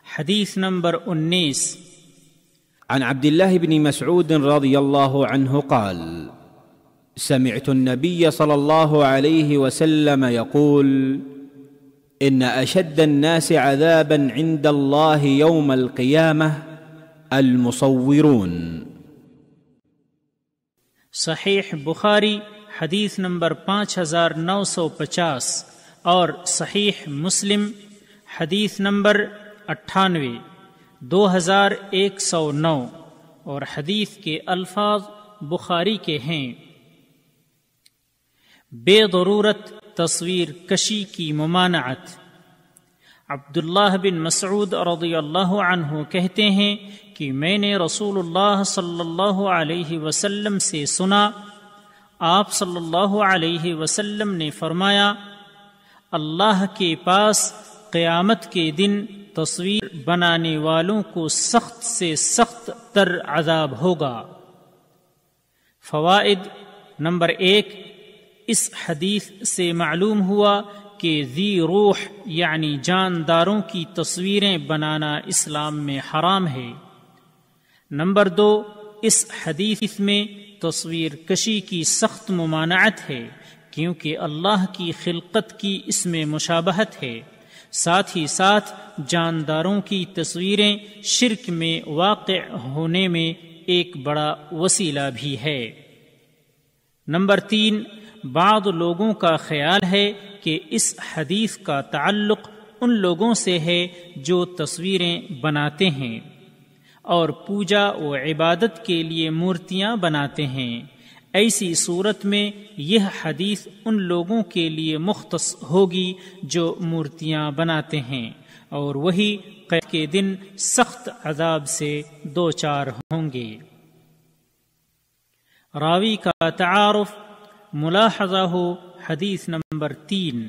حدیث نمبر 19 عن عبد الله بن مسعود رضي الله عنه قال: سمعت النبي صلى الله عليه وسلم يقول: إن أشد الناس عذابا عند الله يوم القيامة المصورون. صحیح بخاری حدیث نمبر 5950 اور صحیح مسلم حدیث نمبر 98 2109 اور حدیث کے الفاظ بخاری کے ہیں: بے ضرورت تصویر کشی کی ممانعت۔ عبداللہ بن مسعود رضی اللہ عنہ کہتے ہیں کہ میں نے رسول اللہ صلی اللہ علیہ وسلم سے سنا، آپ صلی اللہ علیہ وسلم نے فرمایا: اللہ کے پاس قیامت کے دن تصویر بنانے والوں کو سخت سے سخت تر عذاب ہوگا۔ فوائد: نمبر 1، اس حدیث سے معلوم ہوا کہ ذی روح یعنی جانداروں کی تصویریں بنانا اسلام میں حرام ہے۔ نمبر 2، اس حدیث میں تصویر کشی کی سخت ممانعت ہے، کیونکہ اللہ کی خلقت کی اس میں مشابہت ہے، ساتھ ہی ساتھ جانداروں کی تصویریں شرک میں واقع ہونے میں ایک بڑا وسیلہ بھی ہے۔ نمبر 3، بعض لوگوں کا خیال ہے کہ اس حدیث کا تعلق ان لوگوں سے ہے جو تصویریں بناتے ہیں اور پوجا و عبادت کے لیے مورتیاں بناتے ہیں۔ ایسی صورت میں یہ حدیث ان لوگوں کے لیے مختص ہوگی جو مورتیاں بناتے ہیں، اور وہی قیامت کے دن سخت عذاب سے دوچار ہوں گے۔ راوی کا تعارف، ملاحظہ ہو حدیث نمبر 3۔